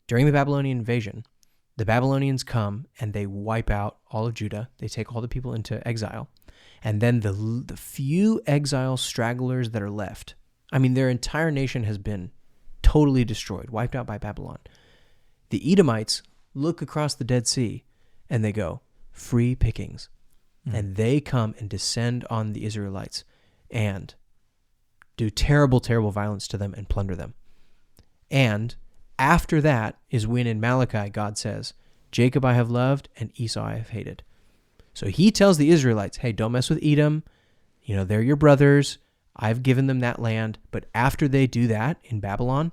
During the Babylonian invasion, the Babylonians come and they wipe out all of Judah. They take all the people into exile. And then the few exile stragglers that are left, I mean, their entire nation has been totally destroyed, wiped out by Babylon. The Edomites look across the Dead Sea and they go, free pickings. And they come and descend on the Israelites and do terrible, terrible violence to them and plunder them. And after that is when in Malachi, God says, Jacob I have loved and Esau I have hated. So he tells the Israelites, hey, don't mess with Edom. You know, they're your brothers. I've given them that land. But after they do that in Babylon,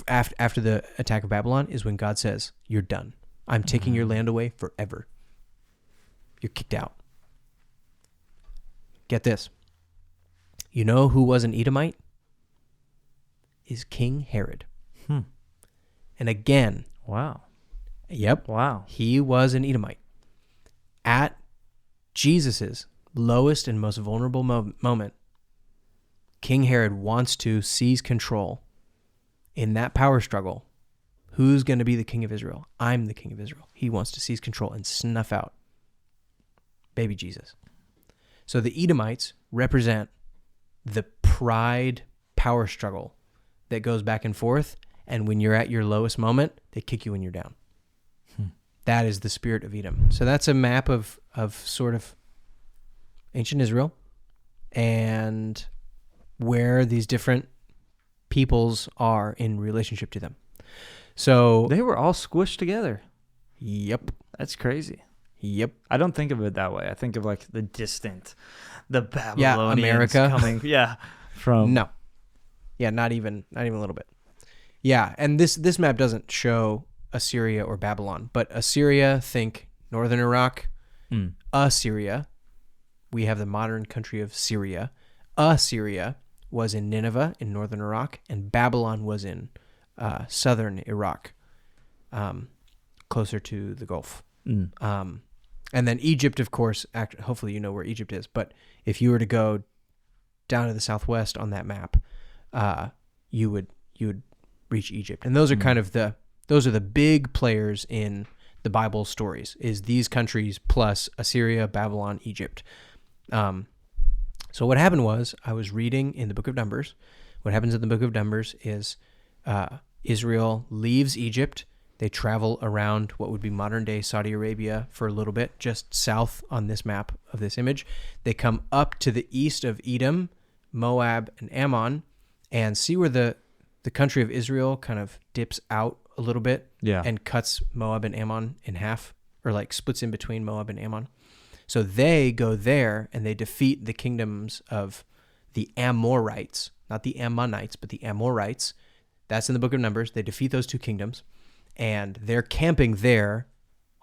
after the attack of Babylon is when God says, you're done. I'm taking your land away forever. You're kicked out. Get this. You know who was an Edomite? Is King Herod. And again. Wow. Yep. Wow. He was an Edomite. At Jesus's lowest and most vulnerable moment, King Herod wants to seize control in that power struggle. Who's going to be the king of Israel? I'm the king of Israel. He wants to seize control and snuff out baby Jesus. So the Edomites represent the pride power struggle that goes back and forth. And when you're at your lowest moment, they kick you when you're down. That is the spirit of Edom. So that's a map of sort of ancient Israel and where these different peoples are in relationship to them. So they were all squished together. Yep. That's crazy. Yep. I don't think of it that way. I think of like the Babylonians America coming. From no. Yeah, not even a little bit. Yeah, and this map doesn't show Assyria or Babylon, but Assyria, think northern Iraq. Assyria, we have the modern country of Syria. Assyria was in Nineveh in northern Iraq, and Babylon was in southern Iraq, closer to the Gulf. And then Egypt, of course, hopefully you know where Egypt is, but if you were to go down to the southwest on that map, you would reach Egypt. And those are kind of those are the big players in the Bible stories, is these countries plus Assyria, Babylon, Egypt. So what happened was, I was reading in the book of Numbers. What happens in the book of Numbers is Israel leaves Egypt. They travel around what would be modern-day Saudi Arabia for a little bit, just south on this map of this image. They come up to the east of Edom, Moab, and Ammon, and see where the country of Israel kind of dips out a little bit and cuts Moab and Ammon in half, or like splits in between Moab and Ammon. So they go there and they defeat the kingdoms of the Amorites, not the Ammonites, but the Amorites. That's in the book of Numbers. They defeat those two kingdoms, and they're camping there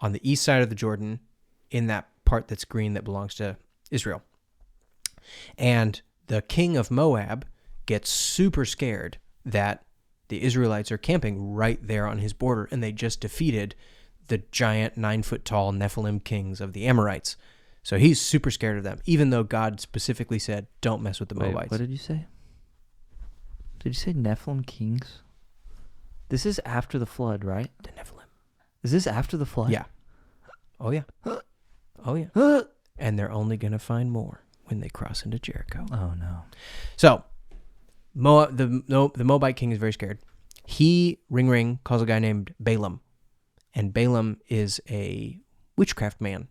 on the east side of the Jordan in that part that's green that belongs to Israel. And the king of Moab gets super scared that the Israelites are camping right there on his border, and they just defeated the giant 9-foot-tall Nephilim kings of the Amorites. So he's super scared of them, even though God specifically said, don't mess with the Moabites. What did you say? Did you say Nephilim kings? This is after the flood, right? The Nephilim. Is this after the flood? Yeah. Oh, yeah. Oh, yeah. And they're only going to find more when they cross into Jericho. Oh, no. So the Moabite king is very scared. He, ring, calls a guy named Balaam. And Balaam is a witchcraft man.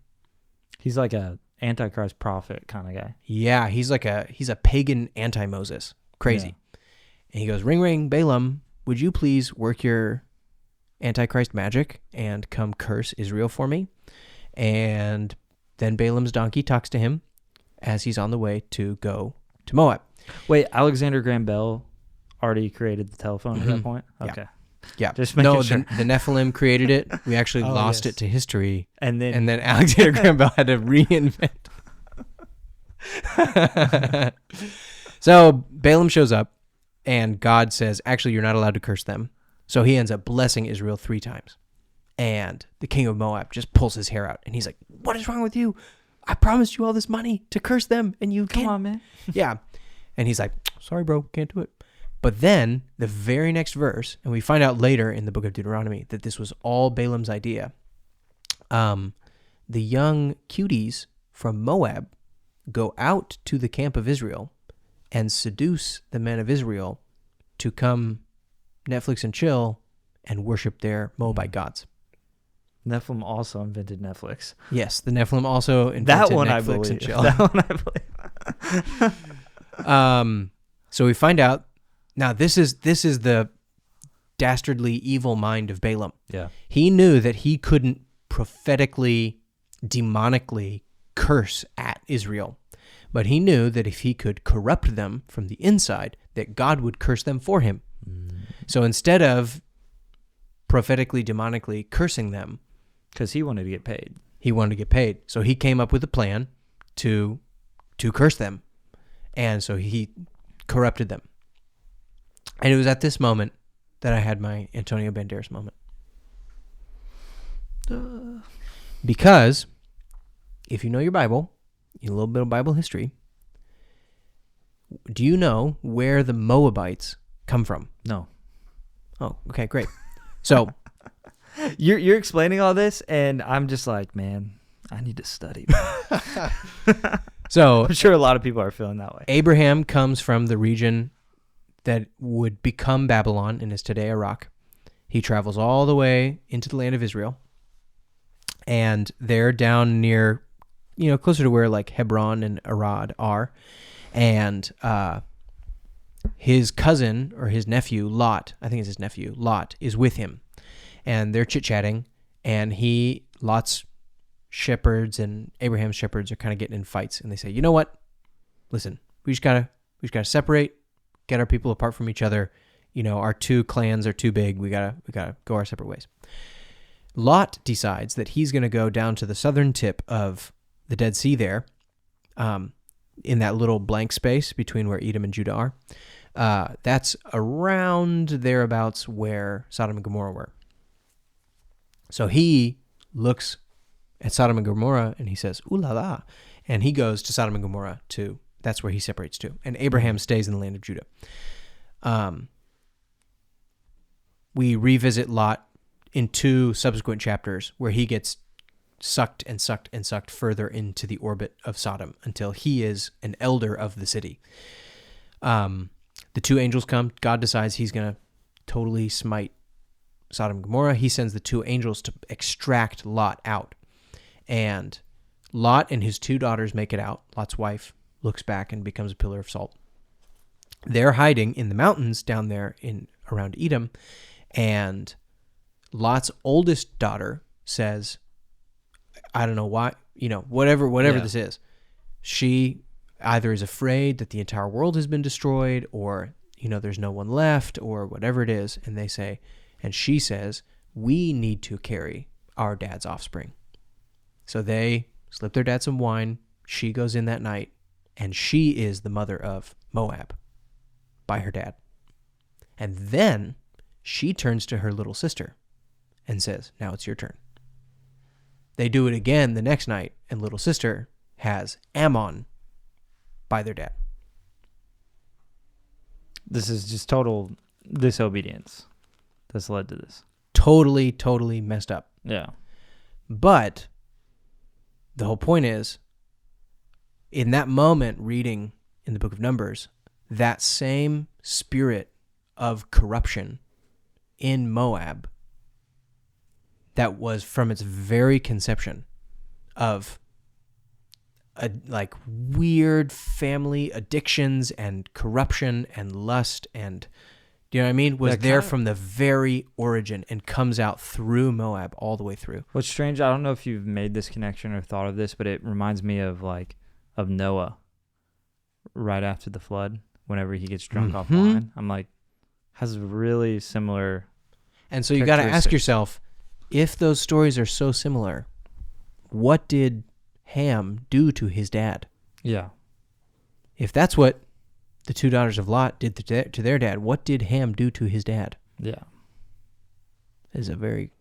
He's like a Antichrist prophet kind of guy. Yeah, he's a pagan anti-Moses. Crazy. Yeah. And he goes, ring, Balaam, would you please work your Antichrist magic and come curse Israel for me? And then Balaam's donkey talks to him as he's on the way to go to Moab. Wait, Alexander Graham Bell already created the telephone at that point? Okay. Yeah. Just making sure. The Nephilim created it. We actually lost it to history. And then Alexander Graham Bell had to reinvent. So Balaam shows up, and God says, actually, you're not allowed to curse them. So he ends up blessing Israel 3 times. And the king of Moab just pulls his hair out, and he's like, what is wrong with you? I promised you all this money to curse them, and you can't. Come on, man. Yeah. And he's like, sorry, bro, can't do it. But then the very next verse, and we find out later in the book of Deuteronomy that this was all Balaam's idea. The young cuties from Moab go out to the camp of Israel and seduce the men of Israel to come Netflix and chill and worship their Moabite gods. Nephilim also invented Netflix. Yes, the Nephilim also invented That one Netflix I believe. and chill. That one I believe. So we find out now this is the dastardly evil mind of Balaam. Yeah. He knew that he couldn't prophetically, demonically curse at Israel, but he knew that if he could corrupt them from the inside, that God would curse them for him. So instead of prophetically, demonically cursing them, Because he wanted to get paid. he wanted to get paid. So he came up with a plan to curse them. And so he corrupted them. And it was at this moment that I had my Antonio Banderas moment. Because if you know your Bible, a little bit of Bible history, do you know where the Moabites come from? No. Oh, okay, great. So You're explaining all this, and I'm just like, man, I need to study. so I'm sure a lot of people are feeling that way. Abraham comes from the region that would become Babylon and is today Iraq. He travels all the way into the land of Israel. And they're down near, closer to where like Hebron and Arad are. And his cousin or his nephew, Lot, I think it's his nephew, Lot, is with him. And they're chit-chatting. And Lot's shepherds and Abraham's shepherds are kind of getting in fights. And they say, you know what? Listen, we just gotta separate, get our people apart from each other. Our two clans are too big. We gotta go our separate ways. Lot decides that he's going to go down to the southern tip of the Dead Sea there, in that little blank space between where Edom and Judah are. That's around thereabouts where Sodom and Gomorrah were. So he looks at Sodom and Gomorrah and he says, ooh la la. And he goes to Sodom and Gomorrah too. That's where he separates to. And Abraham stays in the land of Judah. We revisit Lot in 2 subsequent chapters where he gets sucked and sucked and sucked further into the orbit of Sodom until he is an elder of the city. The 2 angels come. God decides he's going to totally smite Sodom and Gomorrah. He sends the 2 angels to extract Lot out. And Lot and his 2 daughters make it out. Lot's wife looks back and becomes a pillar of salt. They're hiding in the mountains down there around Edom. And Lot's oldest daughter says, I don't know why, whatever this is. She either is afraid that the entire world has been destroyed or, there's no one left or whatever it is. And she says, we need to carry our dad's offspring. So they slip their dad some wine. She goes in that night and she is the mother of Moab by her dad. And then she turns to her little sister and says, now it's your turn. They do it again the next night, and little sister has Ammon by their dad. This is just total disobedience that's led to this. Totally, totally messed up. Yeah. But the whole point is, in that moment, reading in the book of Numbers, that same spirit of corruption in Moab that was from its very conception of like weird family addictions and corruption and lust and, do you know what I mean? Was there from the very origin and comes out through Moab all the way through. What's strange, I don't know if you've made this connection or thought of this, but it reminds me of Noah right after the flood, whenever he gets drunk off wine. I'm like, has really similar. And so you got to ask yourself, if those stories are so similar, what did Ham do to his dad? Yeah. If that's what the 2 daughters of Lot did to their dad, what did Ham do to his dad? Yeah. Is a very,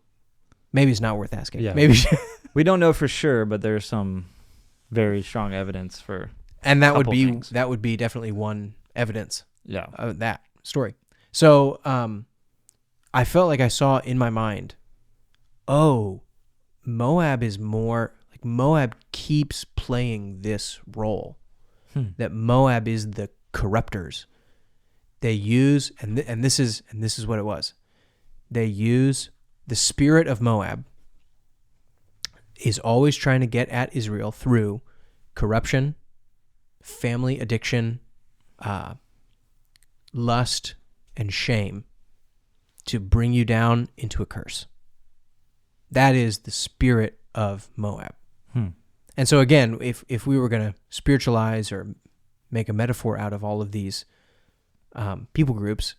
maybe it's not worth asking. Yeah. Maybe we don't know for sure, but there's some very strong evidence for. And that would be things. definitely one evidence. Yeah. Of that. story. So I felt like I saw in my mind, oh, Moab is more like Moab keeps playing this role. That Moab is the corruptors. They use and this is what it was. They use the spirit of Moab is always trying to get at Israel through corruption, family addiction, lust, and shame to bring you down into a curse. That is the spirit of Moab. And so again, if we were going to spiritualize or make a metaphor out of all of these people groups,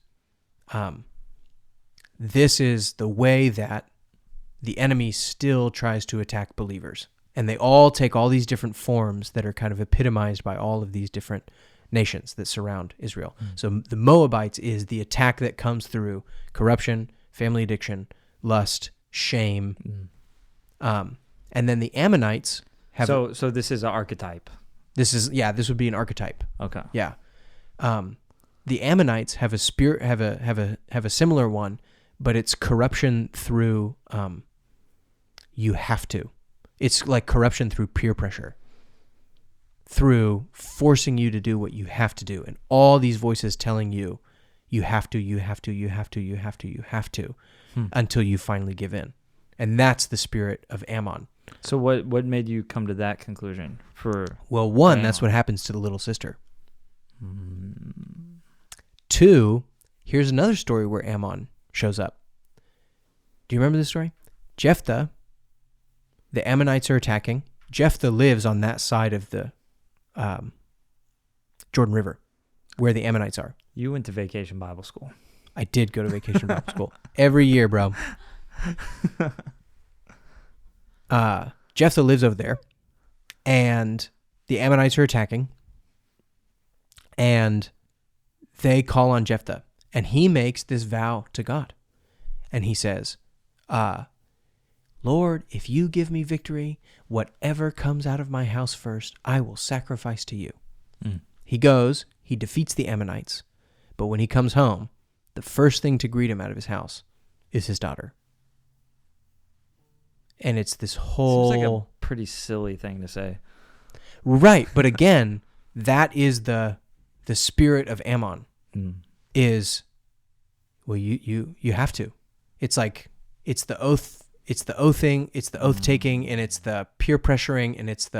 this is the way that the enemy still tries to attack believers. And they all take all these different forms that are kind of epitomized by all of these different nations that surround Israel. So the Moabites is the attack that comes through corruption, family addiction, lust, shame. And then the Ammonites have... So this is an archetype. This would be an archetype. Okay. Yeah. The Ammonites have a spirit, have a similar one, but it's corruption through, you have to. It's like corruption through peer pressure, through forcing you to do what you have to do. And all these voices telling you, you have to, until you finally give in. And that's the spirit of Ammon. So what made you come to that conclusion? Well, one, that's what happens to the little sister. Two, here's another story where Ammon shows up. Do you remember this story? Jephthah, the Ammonites are attacking. Jephthah lives on that side of the Jordan River, where the Ammonites are. You went to Vacation Bible School. I did go to Vacation Bible School. Every year, bro. Jephthah lives over there, and the Ammonites are attacking, and they call on Jephthah, and he makes this vow to God, and he says, Lord, if you give me victory, whatever comes out of my house first, I will sacrifice to you. He goes, he defeats the Ammonites, but when he comes home, the first thing to greet him out of his house is his daughter. And it's this whole... Seems like a pretty silly thing to say. Right, but again, that is the spirit of Ammon. Is, well, you have to. It's like, it's the oath, it's the oathing, it's the oath taking, and it's the peer pressuring, and it's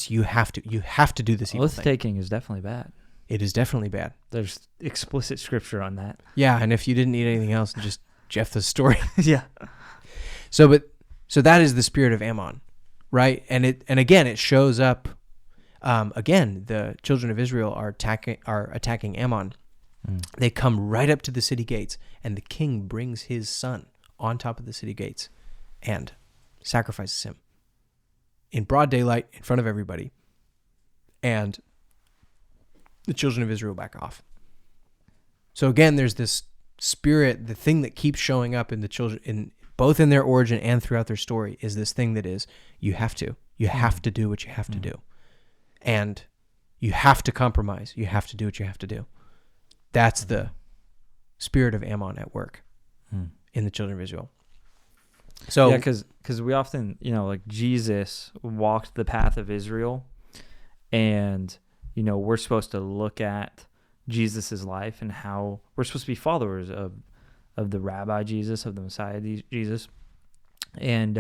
you have to do this evil thing. Oath taking is definitely bad. It is definitely bad. There's explicit scripture on that. Yeah, and if you didn't need anything else, just Jephthah's story. Yeah. So that is the spirit of Ammon, right? And again, it shows up. Again, the children of Israel are attacking Ammon. They come right up to the city gates, and the king brings his son on top of the city gates and sacrifices him in broad daylight in front of everybody. And the children of Israel back off. So again, there's this spirit, the thing that keeps showing up in the children, both in their origin and throughout their story, is this thing that is, you have to do what you have to do. And you have to compromise. You have to do what you have to do. That's the spirit of Ammon at work in the children of Israel. So yeah, because we often, like Jesus walked the path of Israel, and we're supposed to look at Jesus's life and how we're supposed to be followers of the Rabbi Jesus, of the Messiah Jesus, and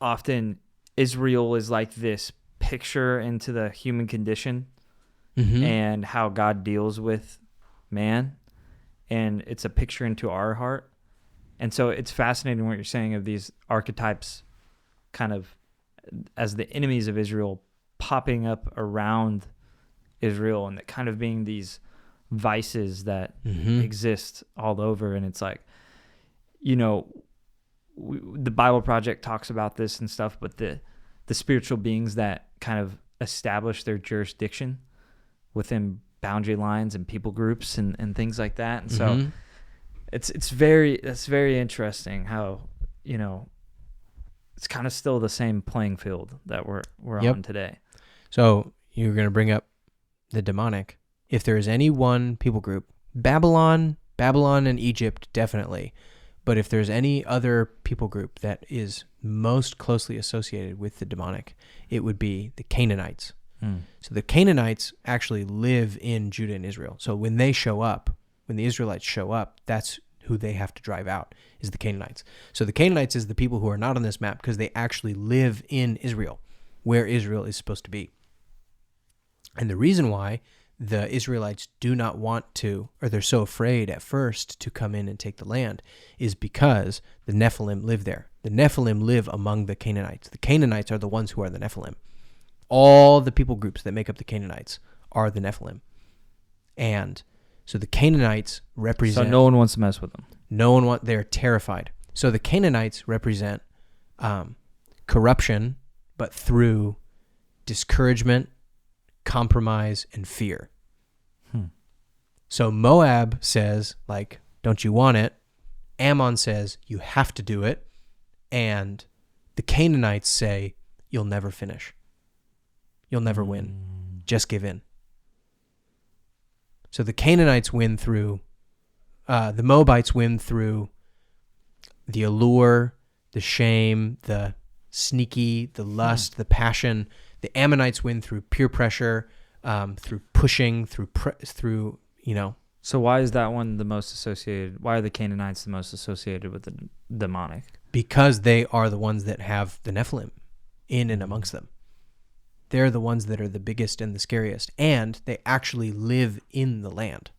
often Israel is like this picture into the human condition and how God deals with man, and it's a picture into our heart. And so it's fascinating what you're saying of these archetypes kind of as the enemies of Israel popping up around Israel, and that kind of being these vices that exist all over. And it's like, the Bible Project talks about this and stuff, but the spiritual beings that kind of establish their jurisdiction within boundary lines and people groups and things like that. And so it's very interesting how, it's kind of still the same playing field that we're on today. So you're going to bring up the demonic if there is any one people group, Babylon and Egypt, definitely. But if there's any other people group that is most closely associated with the demonic, it would be the Canaanites. So the Canaanites actually live in Judah and Israel. So when they show up, when the Israelites show up, that's who they have to drive out, is the Canaanites. So the Canaanites is the people who are not on this map because they actually live in Israel, where Israel is supposed to be. And the reason why the Israelites do not want to, or they're so afraid at first to come in and take the land, is because the Nephilim live there. The Nephilim live among the Canaanites. The Canaanites are the ones who are the Nephilim. All the people groups that make up the Canaanites are the Nephilim. And so the Canaanites represent... So no one wants to mess with them. They're terrified. So the Canaanites represent corruption, but through discouragement, compromise, and fear. So Moab says, like, don't you want it? Ammon says, you have to do it. And the Canaanites say, you'll never finish. You'll never win. Just give in. So the Canaanites win through, the Moabites win through the allure, the shame, the sneaky, the lust, the passion. The Ammonites win through peer pressure, through pushing, through you know. So why is that one the most associated? Why are the Canaanites the most associated with the demonic? Because they are the ones that have the Nephilim in and amongst them. They're the ones that are the biggest and the scariest, and they actually live in the land.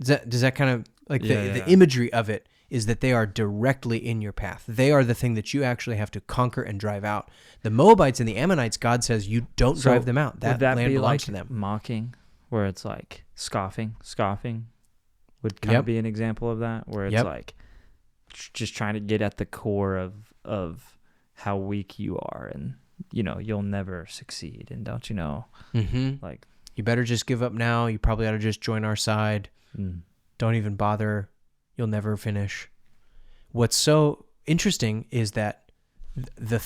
Does that kind of, like, the imagery of it is that they are directly in your path. They are the thing that you actually have to conquer and drive out. The Moabites and the Ammonites, God says you don't drive them out. That land belongs to them. Mocking, where it's like scoffing would kind of be an example of that, where it's like just trying to get at the core of how weak you are, and you know you'll never succeed, and don't you know, like, you better just give up now. You probably ought to just join our side. Don't even bother. You'll never finish. What's so interesting is that there are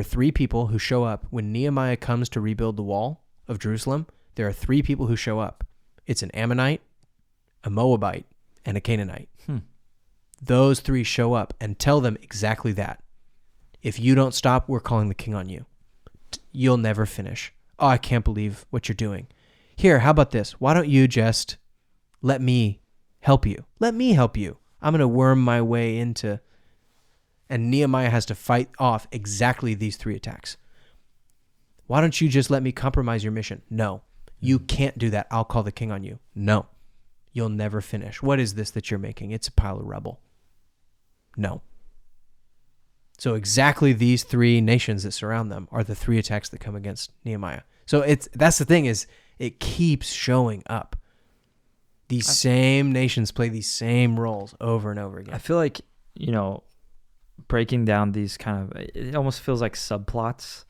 three people who show up when Nehemiah comes to rebuild the wall of Jerusalem. There are three people who show up. It's an Ammonite, a Moabite, and a Canaanite. Those three show up and tell them exactly that. If you don't stop, we're calling the king on you. You'll never finish. Oh, I can't believe what you're doing. Here, how about this? Why don't you just let me help you? Let me help you. I'm going to worm my way into... And Nehemiah has to fight off exactly these three attacks. Why don't you just let me compromise your mission? No, you can't do that. I'll call the king on you. No, you'll never finish. What is this that you're making? It's a pile of rubble. No. So exactly these three nations that surround them are the three attacks that come against Nehemiah. So that's the thing, is it keeps showing up. These same nations play these same roles over and over again. I feel like, breaking down these kind of, it almost feels like subplots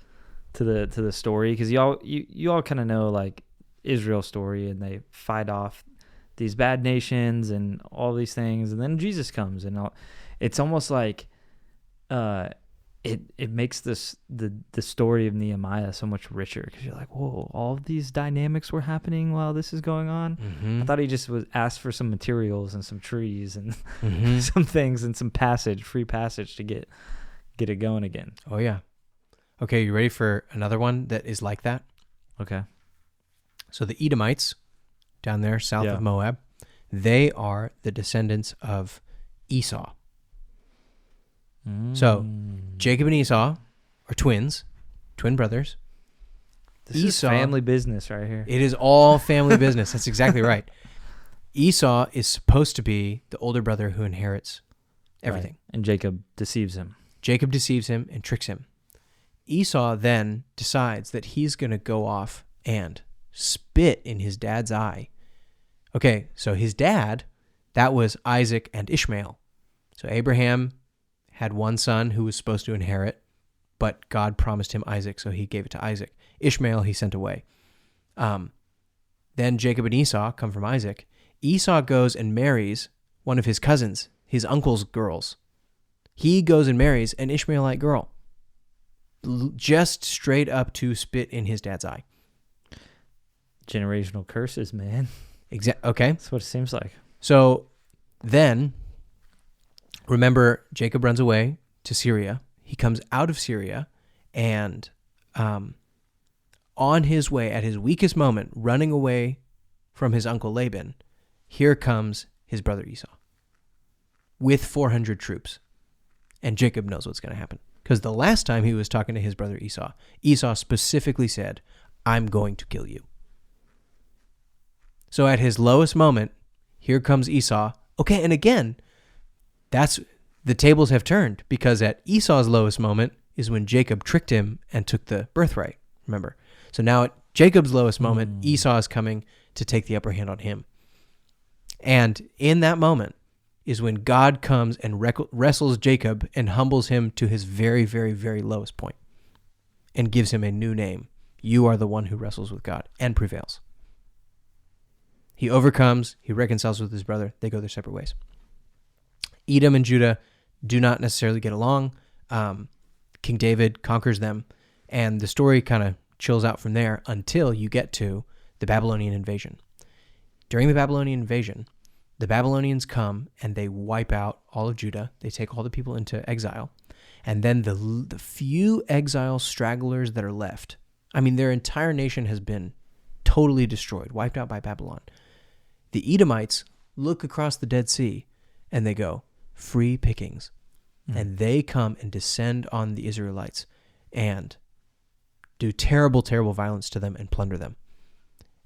to the story, because you all kind of know, like, Israel's story, and they fight off these bad nations and all these things, and then Jesus comes, and it's almost like it makes the story of Nehemiah so much richer, because you're like, whoa, all of these dynamics were happening while this is going on. I thought he just was asked for some materials and some trees and some things and some free passage to get it going again. Oh yeah. Okay, you ready for another one that is like that? Okay. So the Edomites down there south of Moab, they are the descendants of Esau. So Jacob and Esau are twin brothers. This is family business right here. It is all family business. That's exactly right. Esau is supposed to be the older brother who inherits everything. Right. And Jacob deceives him. Jacob deceives him and tricks him. Esau then decides that he's going to go off and spit in his dad's eye. Okay, so his dad, that was Isaac and Ishmael. So Abraham had one son who was supposed to inherit, but God promised him Isaac, so he gave it to Isaac. Ishmael he sent away. Then Jacob and Esau come from Isaac. Esau goes and marries one of his cousins, his uncle's girls. He goes and marries an Ishmaelite girl, just straight up to spit in his dad's eye. generational curses, man. Okay. That's what it seems like. So then, remember, Jacob runs away to Syria. He comes out of Syria, and on his way, at his weakest moment, running away from his uncle Laban, here comes his brother Esau with 400 troops. And Jacob knows what's going to happen. Because the last time he was talking to his brother Esau, Esau specifically said, I'm going to kill you. So at his lowest moment, here comes Esau. Okay, and again, the tables have turned, because at Esau's lowest moment is when Jacob tricked him and took the birthright, remember? So now at Jacob's lowest moment, Esau is coming to take the upper hand on him. And in that moment is when God comes and wrestles Jacob and humbles him to his very, very, very lowest point and gives him a new name. You are the one who wrestles with God and prevails. He overcomes, he reconciles with his brother, they go their separate ways. Edom and Judah do not necessarily get along. King David conquers them, and the story kind of chills out from there until you get to the Babylonian invasion. During the Babylonian invasion, the Babylonians come and they wipe out all of Judah. They take all the people into exile. And then the few exile stragglers that are left, I mean, their entire nation has been totally destroyed, wiped out by Babylon. The Edomites look across the Dead Sea and they go, free pickings. And they come and descend on the Israelites and do terrible, terrible violence to them and plunder them.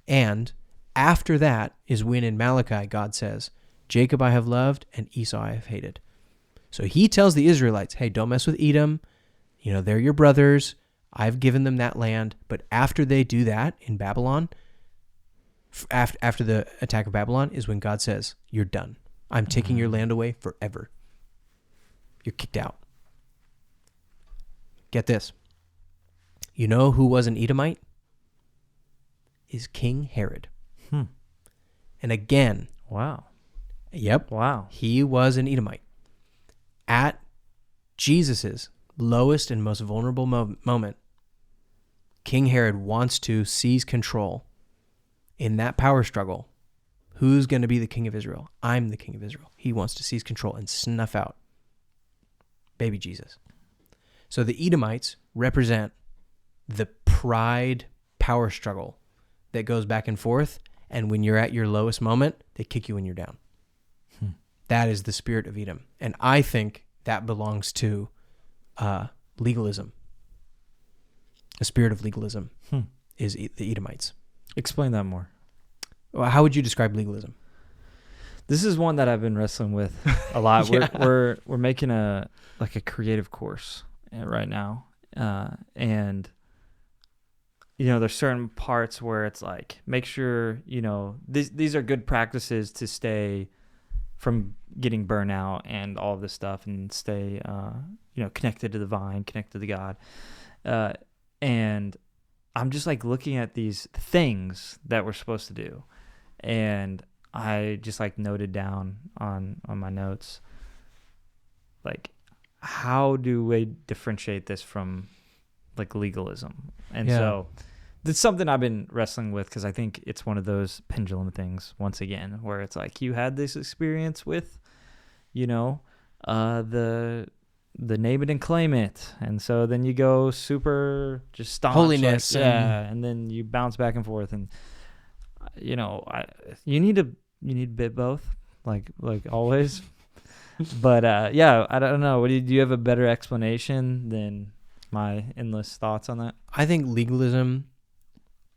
And after that is when in Malachi God says, Jacob I have loved and Esau I have hated. So he tells the Israelites, hey, don't mess with Edom. You know, they're your brothers. I've given them that land. But after they do that in Babylon, after the attack of Babylon is when God says, you're done. I'm taking your land away forever. You're kicked out. Get this. You know who was an Edomite? Is King Herod. And again. Wow. Yep. Wow. He was an Edomite. At Jesus's lowest and most vulnerable moment, King Herod wants to seize control in that power struggle. Who's going to be the king of Israel? I'm the king of Israel. He wants to seize control and snuff out baby Jesus. So the Edomites represent the pride power struggle that goes back and forth. And when you're at your lowest moment, they kick you when you're down. That is the spirit of Edom. And I think that belongs to legalism. The spirit of legalism is the Edomites. Explain that more. Well, how would you describe legalism? This is one that I've been wrestling with a lot. Yeah. We're making a creative course right now, and you know, there's certain parts where it's like, make sure, you know, these are good practices to stay from getting burnout and all of this stuff, and stay, you know, connected to the vine, connected to God, and I'm just like looking at these things that we're supposed to do, and I just like noted down on my notes, like, how do we differentiate this from like legalism? And so that's something I've been wrestling with, because I think it's one of those pendulum things once again, where it's like, you had this experience with, you know, the name it and claim it, and so then you go super just staunch, holiness, like, and then you bounce back and forth, and you know, you need a bit both, like always. But yeah, I don't know. Do you have a better explanation than my endless thoughts on that? I think legalism,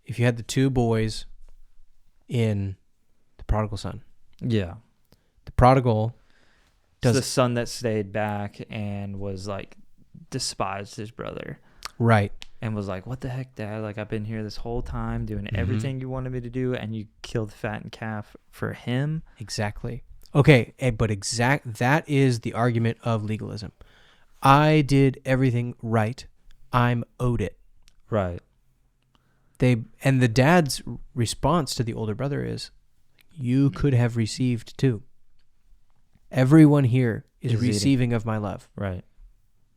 if you had the two boys in the prodigal son. Yeah. The prodigal It's the son that stayed back and was like, despised his brother. Right. And was like, what the heck, Dad? Like, I've been here this whole time doing everything you wanted me to do, and you killed the fattened calf for him? Exactly. Okay, but that is the argument of legalism. I did everything right. I'm owed it. Right. And the dad's response to the older brother is, you could have received too. Everyone here is receiving of my love. Right.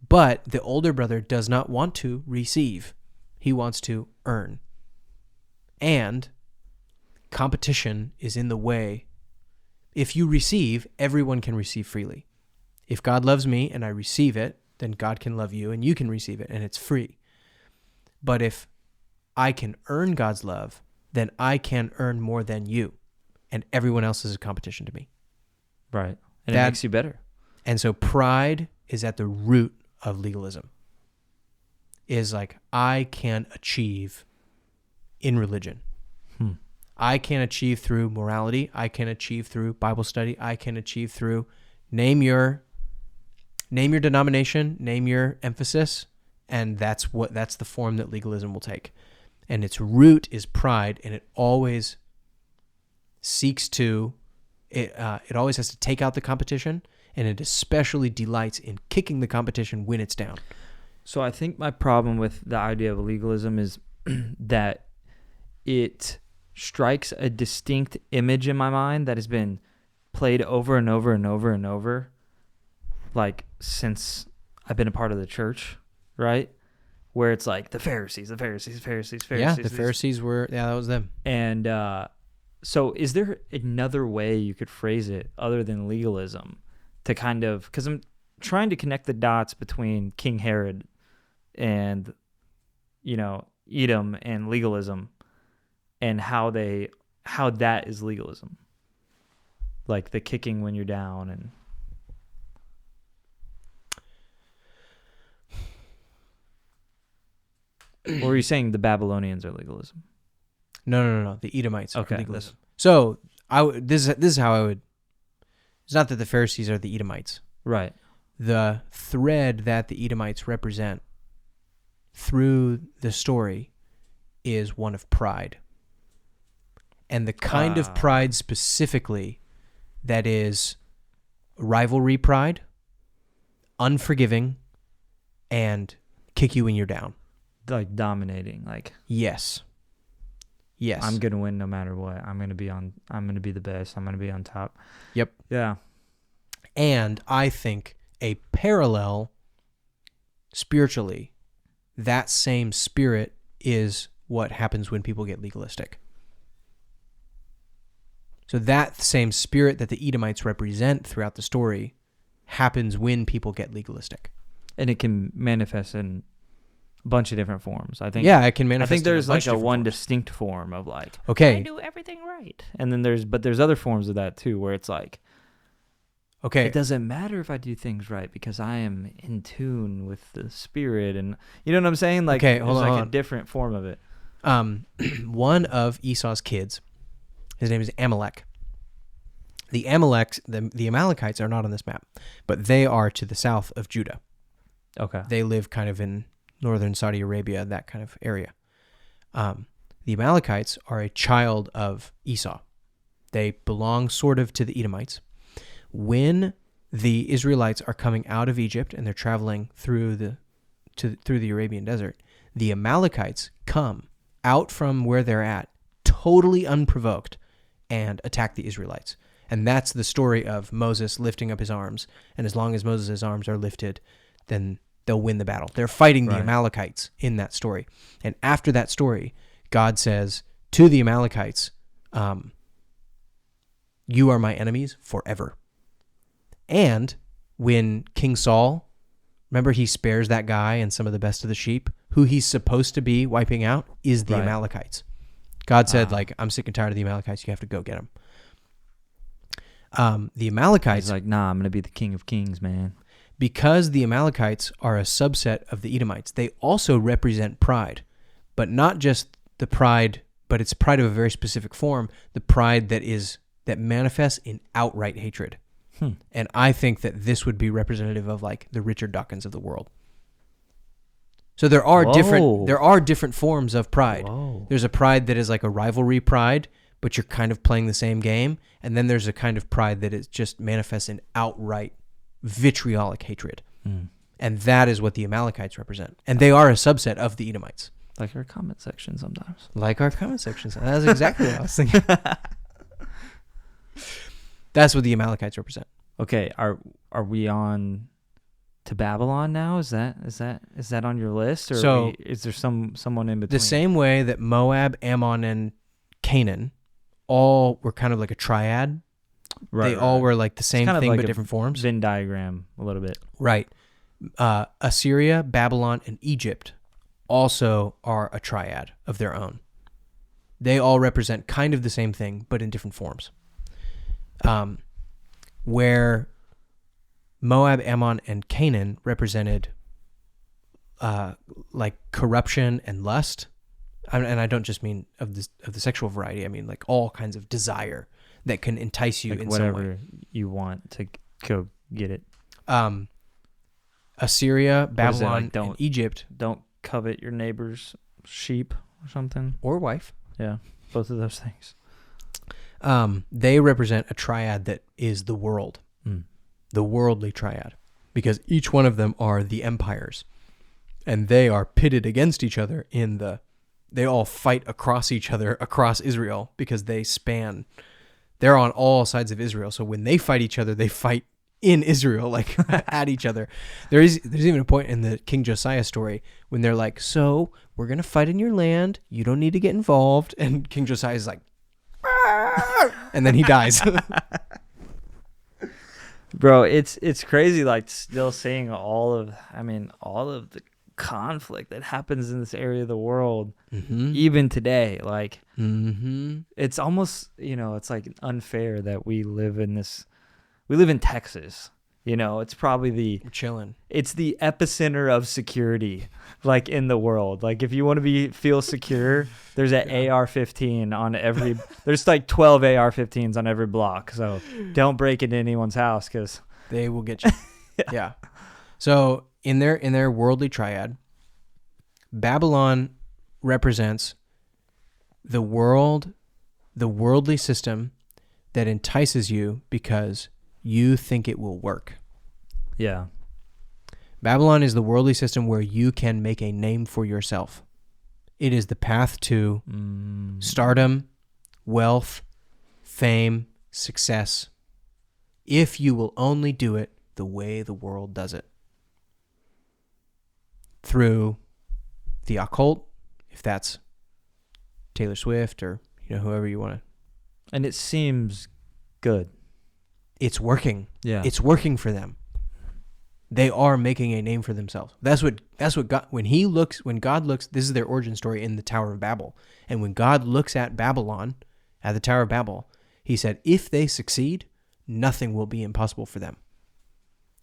But the older brother does not want to receive. He wants to earn. And competition is in the way. If you receive, everyone can receive freely. If God loves me and I receive it, then God can love you and you can receive it and it's free. But if I can earn God's love, then I can earn more than you. And everyone else is a competition to me. Right. And it makes you better. And so pride is at the root of legalism. Is like, I can achieve in religion. I can achieve through morality. I can achieve through Bible study. I can achieve through name your denomination, name your emphasis, and that's the form that legalism will take. And its root is pride, and it always seeks to it always has to take out the competition, and it especially delights in kicking the competition when it's down. So I think my problem with the idea of legalism is that it strikes a distinct image in my mind that has been played over and over and over and over, like since I've been a part of the church, right? Where it's like the Pharisees. Yeah, the Pharisees were, that was them. And so is there another way you could phrase it other than legalism to kind of, because I'm trying to connect the dots between King Herod and, Edom and legalism, and how that is legalism, like the kicking when you're down. And or are you saying the Babylonians are legalism? No. The Edomites are Okay. legalism. So this is how I would. It's not that the Pharisees are the Edomites. Right. The thread that the Edomites represent through the story is one of pride. And the kind of pride specifically that is rivalry pride, unforgiving, and kick you when you're down. Like dominating, like Yes. I'm gonna win no matter what. I'm gonna be the best. I'm gonna be on top. Yep. Yeah. And I think a parallel spiritually, that same spirit is what happens when people get legalistic. So that same spirit that the Edomites represent throughout the story happens when people get legalistic. And it can manifest in a bunch of different forms. I think. Yeah, it can manifest. I think there's in like a one forms. distinct form of like, okay, I do everything right, and then there's other forms of that too, where it's like, okay, it doesn't matter if I do things right because I am in tune with the spirit, and you know what I'm saying? Like, okay, hold there's on, like a different form of it. One of Esau's kids, his name is Amalek. The Amalekites are not on this map, but they are to the south of Judah. Okay. They live kind of in northern Saudi Arabia, that kind of area. The Amalekites are a child of Esau. They belong sort of to the Edomites. When the Israelites are coming out of Egypt and they're traveling through the Arabian desert, the Amalekites come out from where they're at, totally unprovoked, and attack the Israelites. And that's the story of Moses lifting up his arms. And as long as Moses' arms are lifted, then they'll win the battle. They're fighting the Amalekites in that story. And after that story, God says to the Amalekites, you are my enemies forever. And when King Saul, remember he spares that guy and some of the best of the sheep, who he's supposed to be wiping out is the Amalekites. God said, I'm sick and tired of the Amalekites. You have to go get them. The Amalekites... He's like, nah, I'm going to be the king of kings, man. Because the Amalekites are a subset of the Edomites, they also represent pride. But not just the pride, but it's pride of a very specific form, the pride that manifests in outright hatred. And I think that this would be representative of like the Richard Dawkins of the world. So there are different forms of pride. Whoa. There's a pride that is like a rivalry pride, but you're kind of playing the same game. And then there's a kind of pride that is just manifests in outright vitriolic hatred. And that is what the Amalekites represent. And they are a subset of the Edomites. Like our comment section sometimes. Like our comment sections. That's exactly what I was thinking. That's what the Amalekites represent. Okay, are we on to Babylon now? Is that on your list, or is there someone in between? The same way that Moab, Ammon, and Canaan all were kind of like a triad. They all were like the same kind of thing like but a different forms. Venn diagram a little bit. Right. Assyria, Babylon, and Egypt also are a triad of their own. They all represent kind of the same thing, but in different forms. Where Moab, Ammon, and Canaan represented like corruption and lust, and I don't just mean of the sexual variety. I mean like all kinds of desire that can entice you Like in some way. whatever you want to go get it. Assyria, What is it, Babylon, like, and Egypt, Don't covet your neighbor's sheep or something. or wife. Yeah, both of those things. They represent a triad that is the world, the worldly triad, because each one of them are the empires, and they are pitted against each other they all fight across each other, across Israel, because they're on all sides of Israel. So when they fight each other, they fight in Israel, like at each other. There's even a point in the King Josiah story when they're like, so we're going to fight in your land. You don't need to get involved. And King Josiah is like, and then he dies. Bro, it's crazy, like still seeing all of the conflict that happens in this area of the world, even today. Like, it's almost, it's like unfair that we live in Texas. It's probably We're chilling. it's the epicenter of security, like in the world. Like if you want to feel secure, there's an AR-15 on every. There's like 12 AR-15s on every block. So don't break into anyone's house because they will get you. Yeah. So in their worldly triad, Babylon represents the worldly system that entices you because you think it will work. Yeah. Babylon is the worldly system where you can make a name for yourself. It is the path to stardom, wealth, fame, success, if you will only do it the way the world does it. Through the occult, if that's Taylor Swift or whoever you want to. And it seems good. It's working. Yeah. It's working for them. They are making a name for themselves. That's what God, when God looks, this is their origin story in the Tower of Babel. And when God looks at Babylon, at the Tower of Babel, he said, if they succeed, nothing will be impossible for them.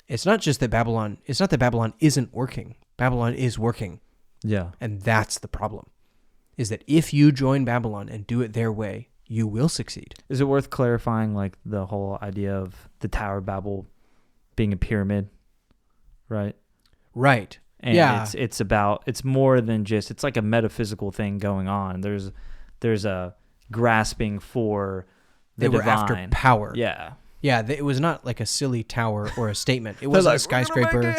It's not that Babylon isn't working. Babylon is working. Yeah. And that's the problem, is that if you join Babylon and do it their way, you will succeed. Is it worth clarifying like the whole idea of the Tower of Babel being a pyramid? Right. Right. And yeah. it's more than just, it's like a metaphysical thing going on. There's a grasping for the divine. They were after power. Yeah. Yeah. It was not like a silly tower or a statement. It wasn't like, a skyscraper.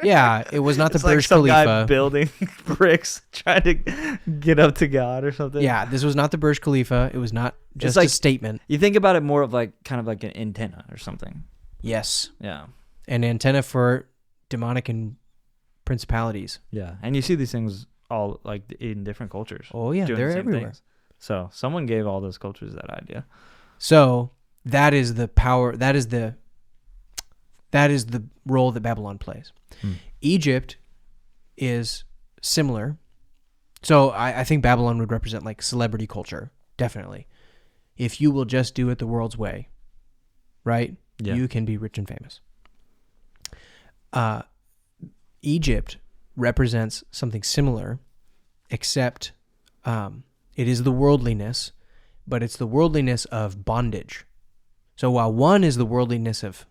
Yeah. It was not the Burj like some Khalifa. guy building bricks trying to get up to God or something. Yeah. This was not the Burj Khalifa. It was not just like, a statement. You think about it more of like kind of like an antenna or something. Yes. Yeah. An antenna for demonic and principalities. Yeah. And you see these things all like in different cultures. Oh yeah, doing they're the same everywhere. things. So someone gave all those cultures that idea. So that is the power. That is the role that Babylon plays. Egypt is similar. So I think Babylon would represent like celebrity culture, definitely. If you will just do it the world's way, right? Yeah. You can be rich and famous. Egypt represents something similar, except it is the worldliness, but it's the worldliness of bondage. So while one is the worldliness of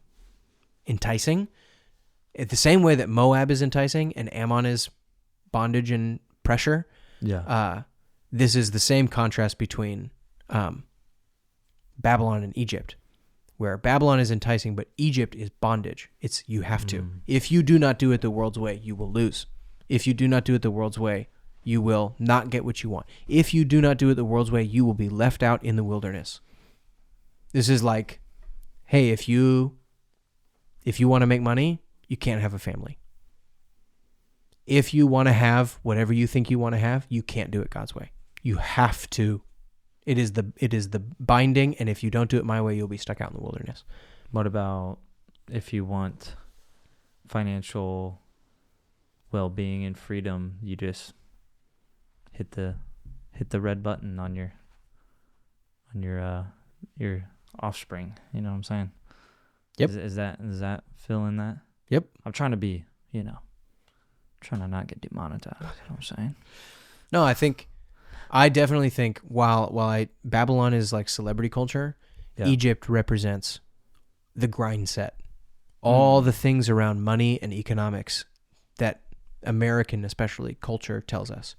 enticing, in the same way that Moab is enticing and Ammon is bondage and pressure, this is the same contrast between Babylon and Egypt, where Babylon is enticing, but Egypt is bondage. It's you have to. If you do not do it the world's way, you will lose. If you do not do it the world's way, you will not get what you want. If you do not do it the world's way, you will be left out in the wilderness. This is like, hey, if you want to make money, you can't have a family. If you want to have whatever you think you want to have, you can't do it God's way. You have to It is the binding, and if you don't do it my way, you'll be stuck out in the wilderness. What about if you want financial well-being and freedom? You just hit the red button on your offspring. You know what I'm saying? Yep. Does that fill in that? Yep. I'm trying to be, trying to not get demonetized. You know what I'm saying? No, I definitely think while Babylon is like celebrity culture, Yeah. Egypt represents the grind set. All the things around money and economics that American, especially culture, tells us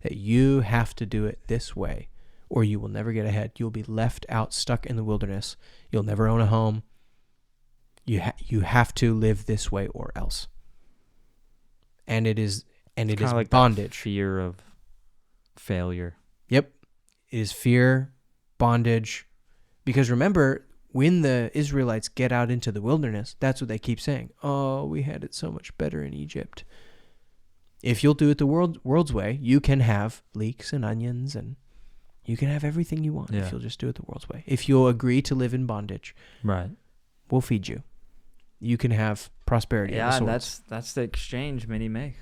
that you have to do it this way or you will never get ahead. You'll be left out, stuck in the wilderness. You'll never own a home. You have to live this way or else. And it is like bondage. Fear of failure. Yep. It is fear, bondage. Because remember, when the Israelites get out into the wilderness, that's what they keep saying. Oh, we had it so much better in Egypt. If you'll do it the world's way, you can have leeks and onions and you can have everything you want if you'll just do it the world's way. If you'll agree to live in bondage, right, we'll feed you. You can have prosperity. Yeah, and that's the exchange many make.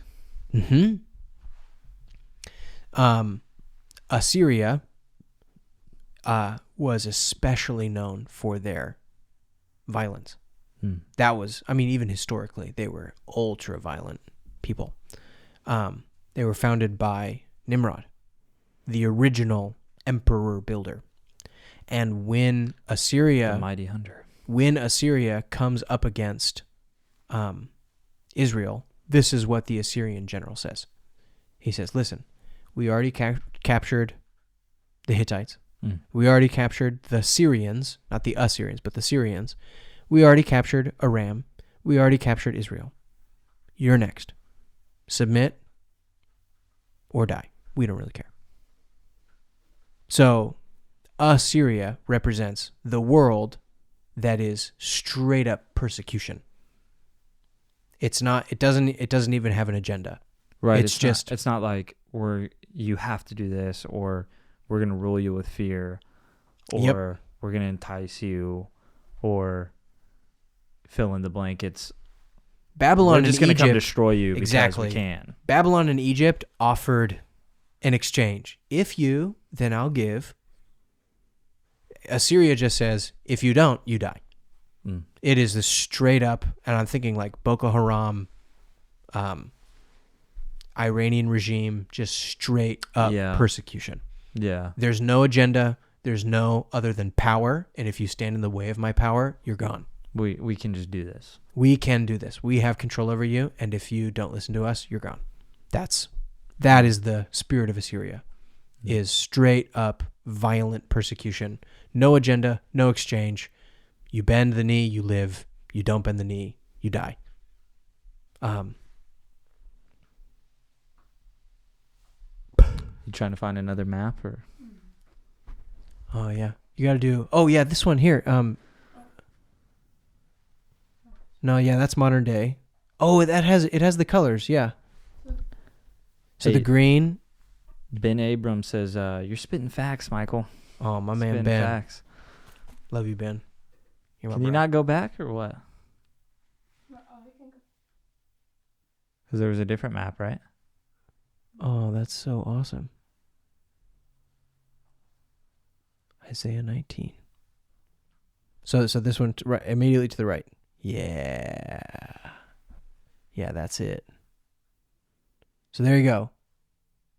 Mm-hmm. Assyria was especially known for their violence. That was, even historically, they were ultra violent people. They were founded by Nimrod, the original emperor builder. And when The mighty hunter. When Assyria comes up against Israel, this is what the Assyrian general says. He says, listen, we already captured the Hittites. We already captured the Syrians, not the Assyrians, but the Syrians. We already captured Aram. We already captured Israel. You're next. Submit or die. We don't really care. So Assyria represents the world that is straight up persecution. It doesn't even have an agenda. Right. It's not like you have to do this, or we're going to rule you with fear, or we're going to entice you, or fill in the blank. It's Babylon and Egypt. We're just going to come destroy you exactly. because we can. Babylon and Egypt offered an exchange. If you, then I'll give. Assyria just says, if you don't, you die. It is the straight up, and I'm thinking like Boko Haram, Iranian regime, just straight up persecution. Yeah. There's no agenda. There's no other than power. And if you stand in the way of my power, you're gone. We can just do this. We can do this. We have control over you. And if you don't listen to us, you're gone. That is the spirit of Assyria, is straight up violent persecution. No agenda, no exchange. You bend the knee, you live. You don't bend the knee, you die. You trying to find another map or? Oh yeah, you got to do. Oh yeah, this one here. No, yeah, that's modern day. Oh, it has the colors. Yeah. So the green. Ben Abram says, "You're spitting facts, Michael." Oh, my man spitting Ben. Facts. Love you, Ben. Can you not go back or what? Because there was a different map, right? Oh, that's so awesome. Isaiah 19. So this one right, immediately to the right. Yeah. Yeah, that's it. So there you go.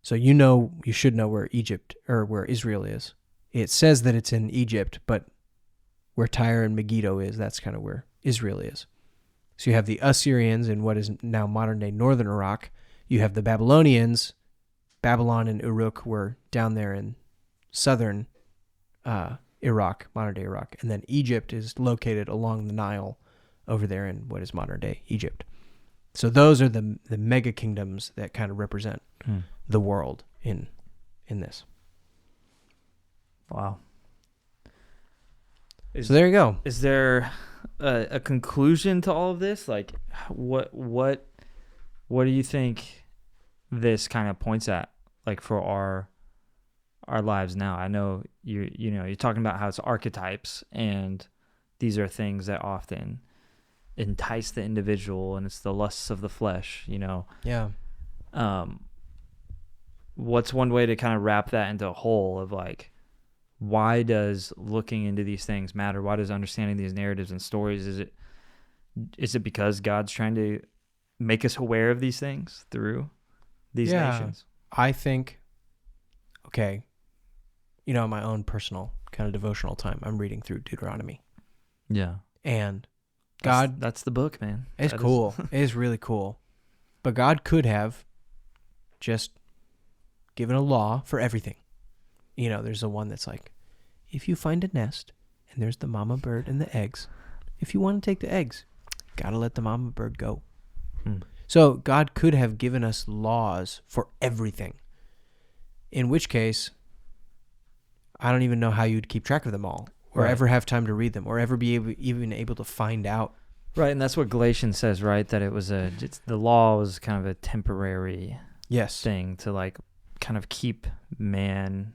So you should know where Egypt or where Israel is. It says that it's in Egypt, but where Tyre and Megiddo is, that's kind of where Israel is. So you have the Assyrians in what is now modern-day northern Iraq. You have the Babylonians. Babylon and Uruk were down there in southern Iraq, modern-day Iraq. And then Egypt is located along the Nile over there in what is modern-day Egypt. So those are the mega kingdoms that kind of represent the world in this. Wow. So there you go. Is there a conclusion to all of this? Like, what do you think this kind of points at? Like for our lives now. I know you're talking about how it's archetypes, and these are things that often entice the individual, and it's the lusts of the flesh, Yeah. What's one way to kind of wrap that into a whole of like, why does looking into these things matter? Why does understanding these narratives and stories, is it because God's trying to make us aware of these things through these nations? I think, okay, my own personal kind of devotional time, I'm reading through Deuteronomy. Yeah. And God... That's the book, man. It's cool. It is really cool. But God could have just given a law for everything. There's the one that's like, if you find a nest and there's the mama bird and the eggs, if you want to take the eggs, gotta let the mama bird go. So God could have given us laws for everything. In which case, I don't even know how you'd keep track of them all, or ever have time to read them, or ever be even able to find out. Right, and that's what Galatians says, right? That the law was kind of a temporary thing to like kind of keep man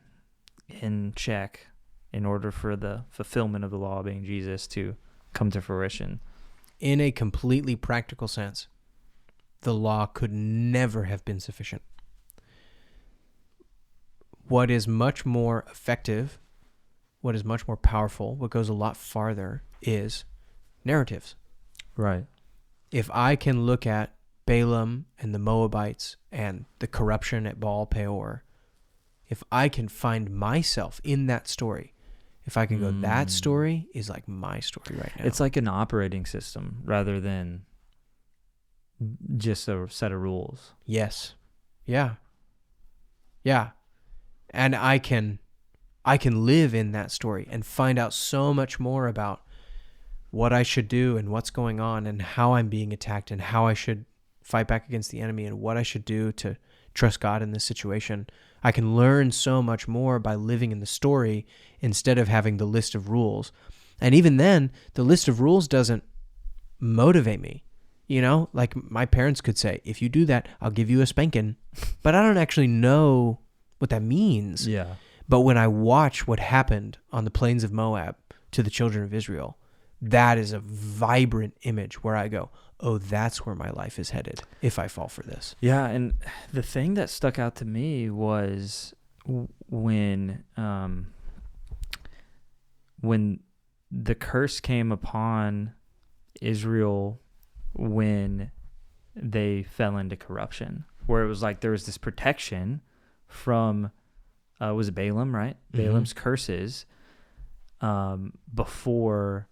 in check in order for the fulfillment of the law, being Jesus, to come to fruition. In a completely practical sense, the law could never have been sufficient. What is much more effective, what is much more powerful, what goes a lot farther is narratives. Right. If I can look at Balaam and the Moabites and the corruption at Baal Peor, if I can find myself in that story, if I can go, that story is like my story right now. It's like an operating system rather than just a set of rules. Yes. Yeah. Yeah. And I can live in that story and find out so much more about what I should do and what's going on and how I'm being attacked and how I should fight back against the enemy and what I should do to trust God in this situation. I can learn so much more by living in the story instead of having the list of rules. And even then, the list of rules doesn't motivate me. Like my parents could say, if you do that, I'll give you a spanking. But I don't actually know what that means. Yeah. But when I watch what happened on the plains of Moab to the children of Israel, that is a vibrant image where I go, oh, that's where my life is headed if I fall for this. Yeah, and the thing that stuck out to me was when the curse came upon Israel when they fell into corruption, where it was like there was this protection from, was it Balaam, right? Mm-hmm. Balaam's curses before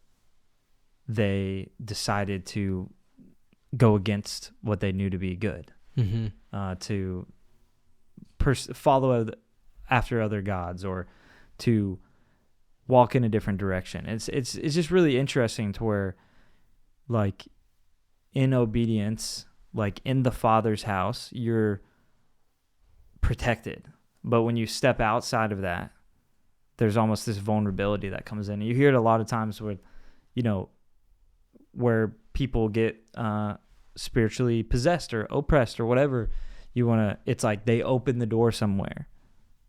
they decided to go against what they knew to be good, to follow after other gods or to walk in a different direction. It's just really interesting to where, like, in obedience, like in the Father's house, you're protected. But when you step outside of that, there's almost this vulnerability that comes in. You hear it a lot of times with, where people get spiritually possessed or oppressed or whatever you want to, it's like they open the door somewhere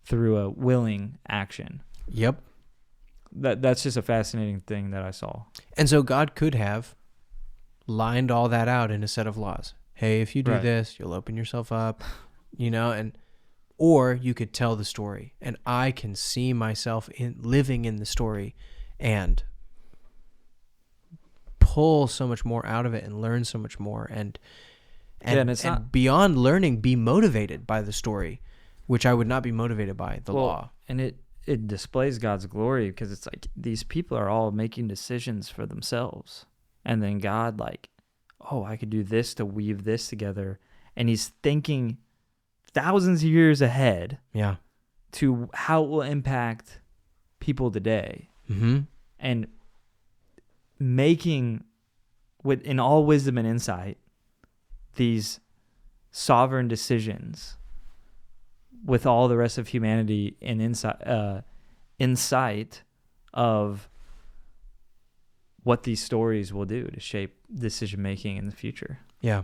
through a willing action. Yep. That's just a fascinating thing that I saw. And so God could have lined all that out in a set of laws. Hey, if you do this, you'll open yourself up, or you could tell the story, and I can see myself living in the story and pull so much more out of it and learn so much more and beyond learning, be motivated by the story, which I would not be motivated by the law. And it displays God's glory because it's like these people are all making decisions for themselves. And then God, like, oh, I could do this to weave this together. And he's thinking thousands of years ahead to how it will impact people today. Mm-hmm. And making, in all wisdom and insight, these sovereign decisions with all the rest of humanity in insight of what these stories will do to shape decision making in the future. Yeah.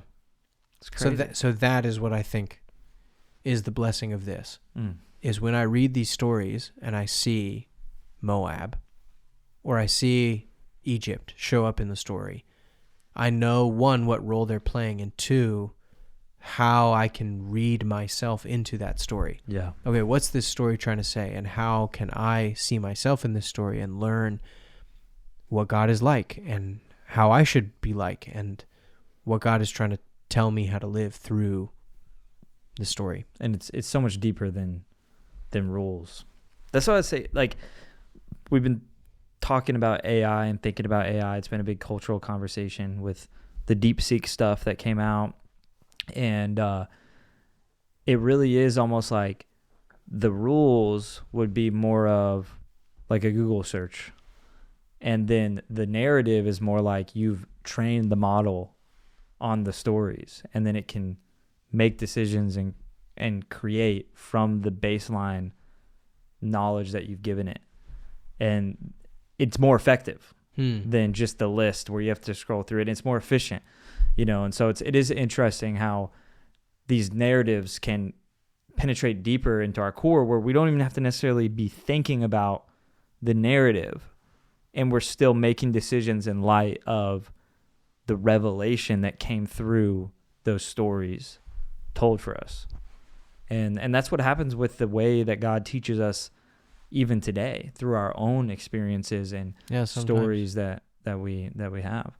It's crazy. So that is what I think is the blessing of this, is when I read these stories and I see Moab or I see Egypt show up in the story, I know, one, what role they're playing, and two, how I can read myself into that story. Yeah. Okay, what's this story trying to say, and how can I see myself in this story and learn what God is like and how I should be like and what God is trying to tell me how to live through the story. And it's so much deeper than rules. That's why I say, like, we've been talking about AI and thinking about AI. It's been a big cultural conversation with the DeepSeek stuff that came out. And it really is almost like the rules would be more of like a Google search. And then the narrative is more like you've trained the model on the stories, and then it can make decisions and create from the baseline knowledge that you've given it. And it's more effective than just the list where you have to scroll through it. It's more efficient, and so it is interesting how these narratives can penetrate deeper into our core where we don't even have to necessarily be thinking about the narrative, and we're still making decisions in light of the revelation that came through those stories told for us. And that's what happens with the way that God teaches us even today through our own experiences and stories that we have.